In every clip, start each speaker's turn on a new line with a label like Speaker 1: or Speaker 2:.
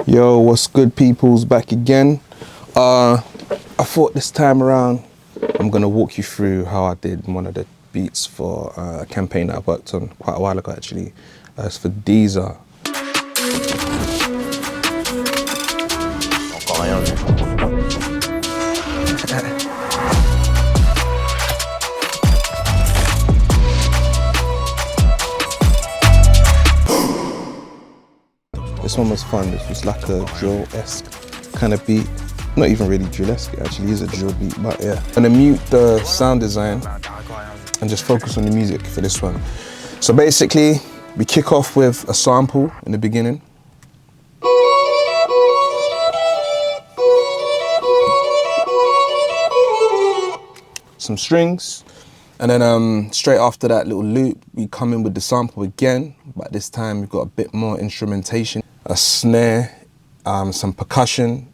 Speaker 1: Yo, what's good, peoples? Back again. I thought this time around I'm gonna walk you through how I did one of the beats for a campaign that I worked on quite a while ago actually. It's for Deezer. This one was fun. This was like a drill-esque kind of beat. Not even really drill-esque, it actually is a drill beat, but yeah. I'm gonna mute the sound design and just focus on the music for this one. So basically, we kick off with a sample in the beginning. Some strings, and then straight after that little loop, we come in with the sample again, but this time we've got a bit more instrumentation, a snare, some percussion.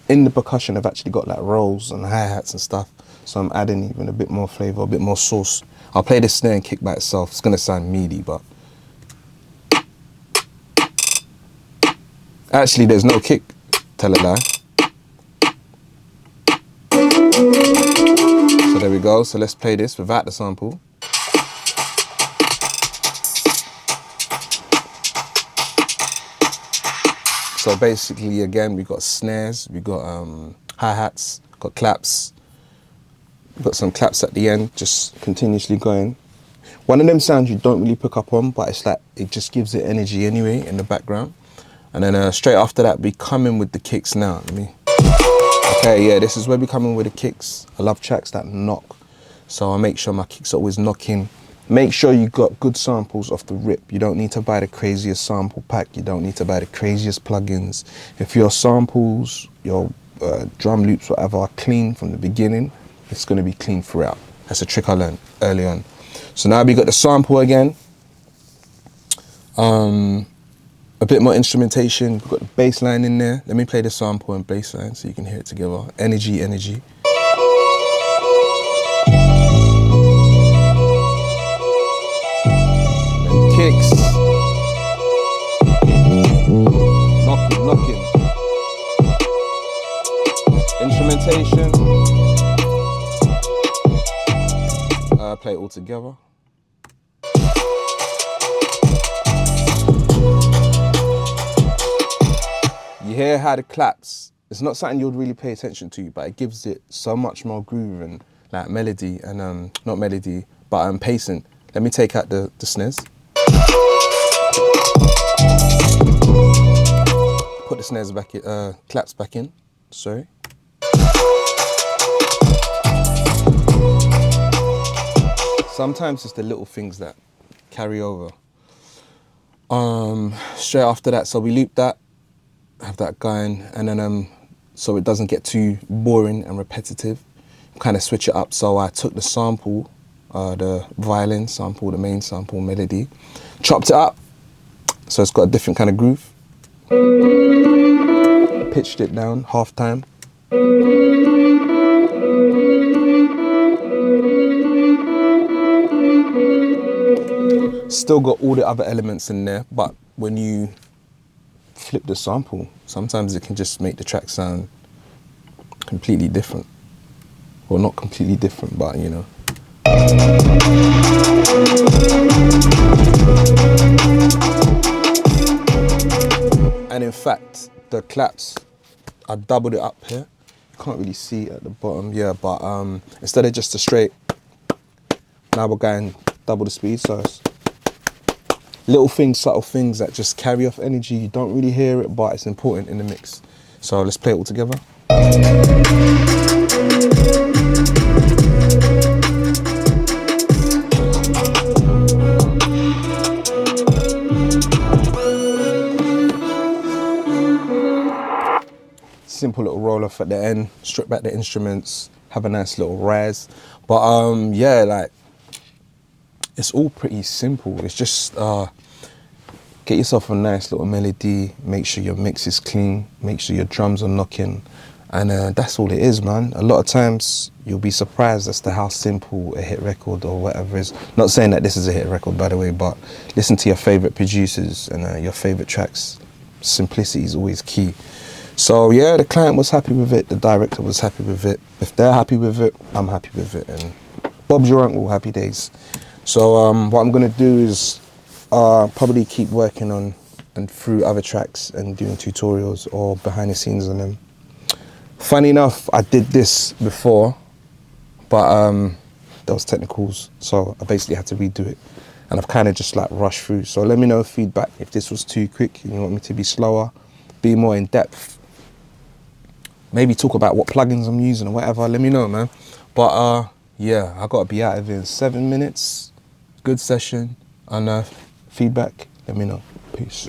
Speaker 1: In the percussion, I've actually got like rolls and hi-hats and stuff, so I'm adding even a bit more flavor, a bit more sauce. I'll play the snare and kick by itself. It's gonna sound meaty, but actually there's no kick, tell a lie. So there we go, so let's play this without the sample. So basically, again, we got snares, we got hi-hats, got claps, got some claps at the end, just continuously going. One of them sounds you don't really pick up on, but it's like, it just gives it energy anyway in the background. And then straight after that, we come in with the kicks now. Okay, yeah, this is where we come in with the kicks. I love tracks that knock, so I make sure my kicks are always knocking. Make sure you got good samples off the rip. You don't need to buy the craziest sample pack. You don't need to buy the craziest plugins. If your samples, your drum loops, whatever, are clean from the beginning, it's gonna be clean throughout. That's a trick I learned early on. So now we got the sample again. A bit more instrumentation. We've got the bass line in there. Let me play the sample and bass line so you can hear it together. Energy, energy. Kicks, knocking, instrumentation, play it all together. You hear how the claps, it's not something you'd really pay attention to, but it gives it so much more groove and like melody and not melody, but pacing. Let me take out the snares. Put the snares back in, claps back in, sorry. Sometimes it's the little things that carry over. Straight after that, so we loop that, have that going, and then so it doesn't get too boring and repetitive, kind of switch it up. So I took the sample, the violin sample, the main sample melody, chopped it up, so it's got a different kind of groove. Pitched it down, half time. Still got all the other elements in there, but when you flip the sample, sometimes it can just make the track sound completely different. Well, not completely different, but you know. And in fact, the claps, I doubled it up here. You can't really see it at the bottom, yeah, but instead of just a straight, now we're going double the speed, so it's little things, subtle things that just carry off energy. You don't really hear it, but it's important in the mix. So let's play it all together. Simple little roll off at the end, strip back the instruments, have a nice little rise. But yeah, like, it's all pretty simple. It's just get yourself a nice little melody, make sure your mix is clean, make sure your drums are knocking, and that's all it is, man. A lot of times you'll be surprised as to how simple a hit record or whatever is. Not saying that this is a hit record, by the way, but listen to your favorite producers and your favorite tracks. simplicity is always key. So yeah, the client was happy with it, the director was happy with it. If they're happy with it, I'm happy with it, and Bob's your uncle, happy days. So what I'm gonna do is probably keep working on and through other tracks and doing tutorials or behind the scenes on them. Funny enough, I did this before, but there was technicals, so I basically had to redo it. And I've kind of just like rushed through. So let me know feedback if this was too quick and you want me to be slower, be more in depth. Maybe talk about what plugins I'm using or whatever, let me know, man. But yeah, I gotta be out of here in 7 minutes. Good session. And feedback, let me know. Peace.